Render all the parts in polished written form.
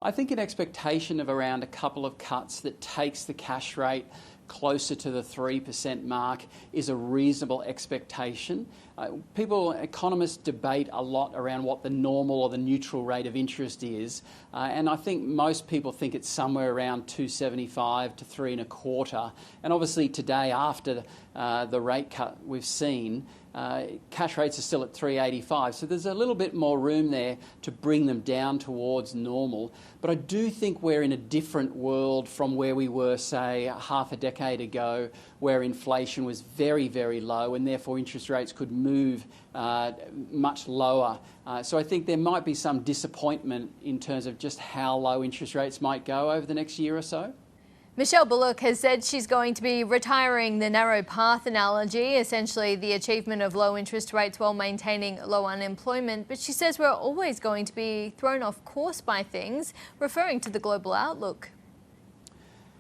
I think an expectation of around a couple of cuts that takes the cash rate closer to the 3% mark is a reasonable expectation. Economists debate a lot around what the normal or the neutral rate of interest is, and I think most people think it's somewhere around 2.75 to 3.25. And obviously today, after the rate cut we've seen, cash rates are still at 3.85, so there's a little bit more room there to bring them down towards normal. But I do think we're in a different world from where we were, say, half a decade ago, where inflation was very, very low and therefore interest rates could move much lower. So I think there might be some disappointment in terms of just how low interest rates might go over the next year or so. Michelle Bullock has said she's going to be retiring the narrow path analogy, essentially the achievement of low interest rates while maintaining low unemployment. But she says we're always going to be thrown off course by things, referring to the global outlook.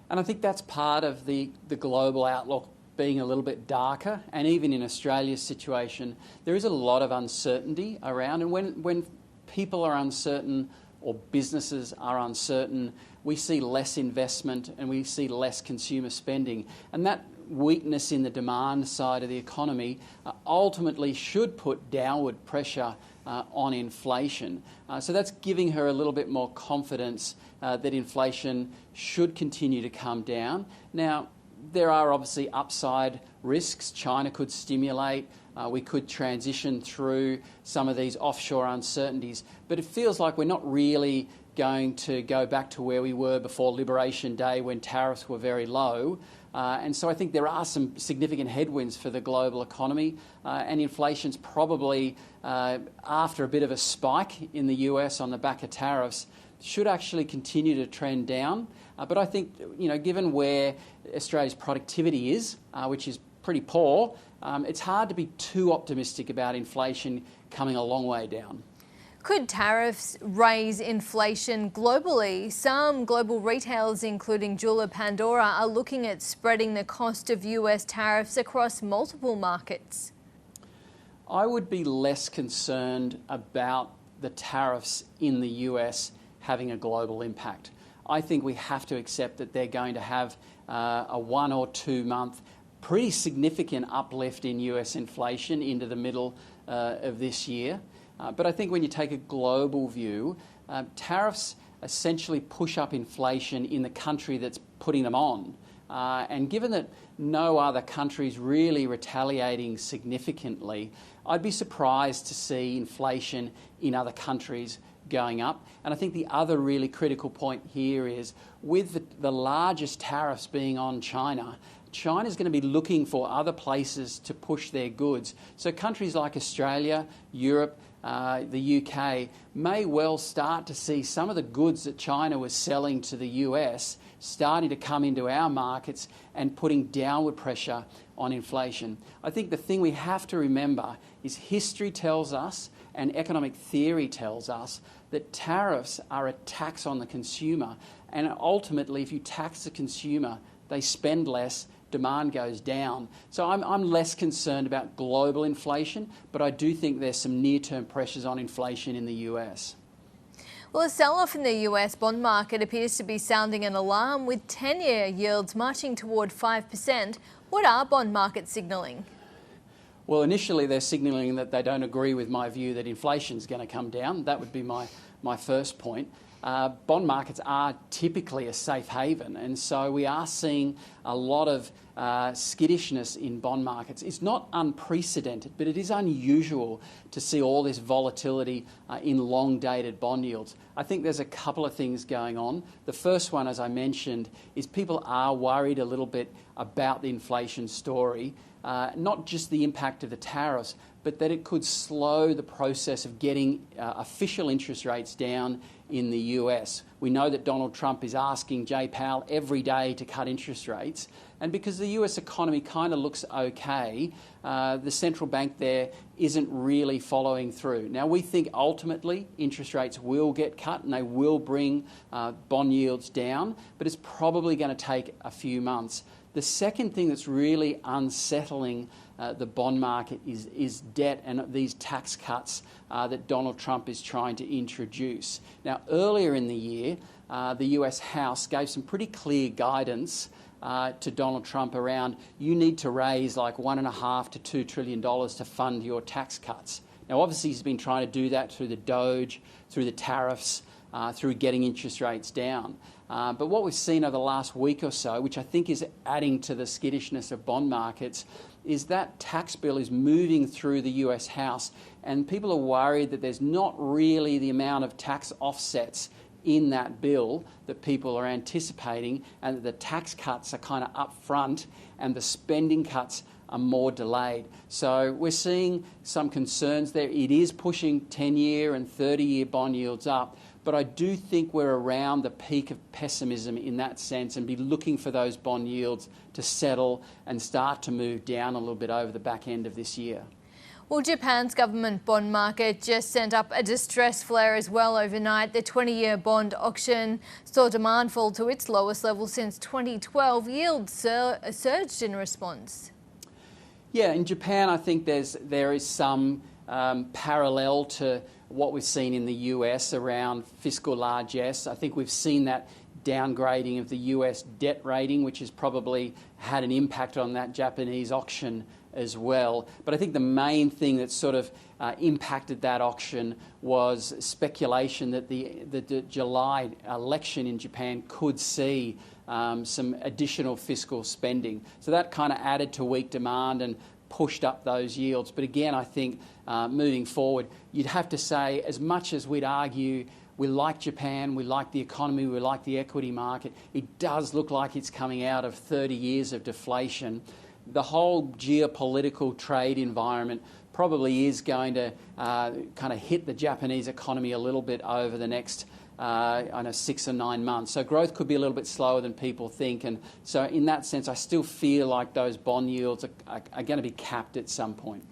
And I think that's part of the global outlook being a little bit darker. And even in Australia's situation, there is a lot of uncertainty around. And when people are uncertain or businesses are uncertain, we see less investment and we see less consumer spending. And that weakness in the demand side of the economy ultimately should put downward pressure on inflation. So that's giving her a little bit more confidence that inflation should continue to come down. Now, there are obviously upside risks. China could stimulate. We could transition through some of these offshore uncertainties. But it feels like we're not really going to go back to where we were before Liberation Day when tariffs were very low. And so I think there are some significant headwinds for the global economy. And inflation's probably, after a bit of a spike in the US on the back of tariffs, should actually continue to trend down. But I think, given where Australia's productivity is, which is pretty poor, it's hard to be too optimistic about inflation coming a long way down. Could tariffs raise inflation globally? Some global retailers, including jeweller Pandora, are looking at spreading the cost of US tariffs across multiple markets. I would be less concerned about the tariffs in the US having a global impact. I think we have to accept that they're going to have a 1 or 2 month pretty significant uplift in US inflation into the middle of this year. But I think when you take a global view, tariffs essentially push up inflation in the country that's putting them on. And given that no other country is really retaliating significantly, I'd be surprised to see inflation in other countries going up. And I think the other really critical point here is with the largest tariffs being on China, China's going to be looking for other places to push their goods. So countries like Australia, Europe, the UK may well start to see some of the goods that China was selling to the US starting to come into our markets and putting downward pressure on inflation. I think the thing we have to remember is history tells us and economic theory tells us that tariffs are a tax on the consumer, and ultimately if you tax the consumer, they spend less, demand goes down. So I'm less concerned about global inflation, but I do think there's some near-term pressures on inflation in the US. Well, a sell-off in the US bond market appears to be sounding an alarm, with 10-year yields marching toward 5%. What are bond markets signalling? Well, initially they're signalling that they don't agree with my view that inflation's going to come down. That would be my first point. Bond markets are typically a safe haven, and so we are seeing a lot of skittishness in bond markets. It's not unprecedented, but it is unusual to see all this volatility in long-dated bond yields. I think there's a couple of things going on. The first one, as I mentioned, is people are worried a little bit about the inflation story, not just the impact of the tariffs, but that it could slow the process of getting official interest rates down in the US. We know that Donald Trump is asking Jay Powell every day to cut interest rates, and because the US economy kind of looks okay, the central bank there isn't really following through. Now, we think ultimately interest rates will get cut and they will bring bond yields down, but it's probably going to take a few months. The second thing that's really unsettling the bond market is debt and these tax cuts that Donald Trump is trying to introduce. Now, earlier in the year, the US House gave some pretty clear guidance to Donald Trump around you need to raise like $1.5 to $2 trillion to fund your tax cuts. Now, obviously, he's been trying to do that through the Doge, through the tariffs, through getting interest rates down. But what we've seen over the last week or so, which I think is adding to the skittishness of bond markets, is that tax bill is moving through the US House, and people are worried that there's not really the amount of tax offsets in that bill that people are anticipating, and that the tax cuts are kind of up front and the spending cuts are more delayed. So we're seeing some concerns there. It is pushing 10-year and 30-year bond yields up, but I do think we're around the peak of pessimism in that sense, and be looking for those bond yields to settle and start to move down a little bit over the back end of this year. Well, Japan's government bond market just sent up a distress flare as well overnight. The 20-year bond auction saw demand fall to its lowest level since 2012. Yields surged in response. Yeah, in Japan, I think there is some parallel to what we've seen in the US around fiscal largesse. I think we've seen that downgrading of the US debt rating, which has probably had an impact on that Japanese auction as well. But I think the main thing that sort of impacted that auction was speculation that the July election in Japan could see some additional fiscal spending. So that kind of added to weak demand and pushed up those yields. But again, I think moving forward, you'd have to say, as much as we'd argue we like Japan, we like the economy, we like the equity market, it does look like it's coming out of 30 years of deflation. The whole geopolitical trade environment probably is going to kind of hit the Japanese economy a little bit over the next 6 or 9 months. So growth could be a little bit slower than people think. And so in that sense, I still feel like those bond yields are going to be capped at some point.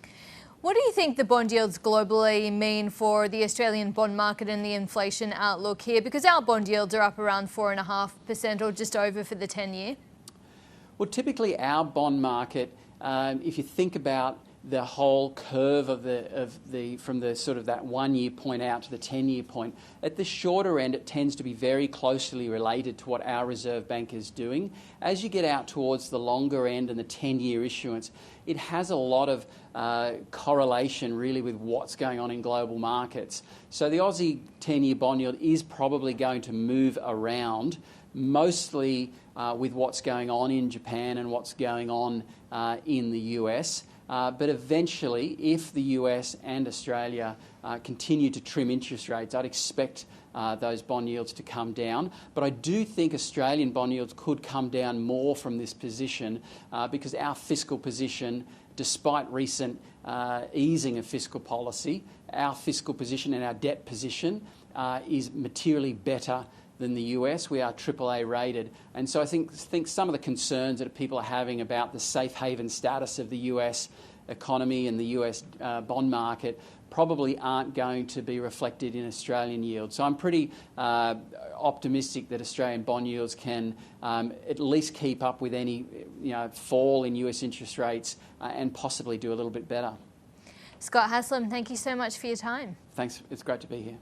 What do you think the bond yields globally mean for the Australian bond market and the inflation outlook here? Because our bond yields are up around 4.5% or just over for the 10-year. Well, typically our bond market, if you think about the whole curve from the sort of that 1-year point out to the 10-year point, at the shorter end it tends to be very closely related to what our Reserve Bank is doing. As you get out towards the longer end and the 10-year issuance, it has a lot of correlation really with what's going on in global markets. So the Aussie 10-year bond yield is probably going to move around, mostly with what's going on in Japan and what's going on in the US. But eventually, if the US and Australia continue to trim interest rates, I'd expect those bond yields to come down. But I do think Australian bond yields could come down more from this position because our fiscal position, despite recent easing of fiscal policy, our fiscal position and our debt position is materially better than the US. We are AAA rated. And so I think some of the concerns that people are having about the safe haven status of the US economy and the US bond market probably aren't going to be reflected in Australian yields. So I'm pretty optimistic that Australian bond yields can at least keep up with any fall in US interest rates and possibly do a little bit better. Scott Haslem, thank you so much for your time. Thanks. It's great to be here.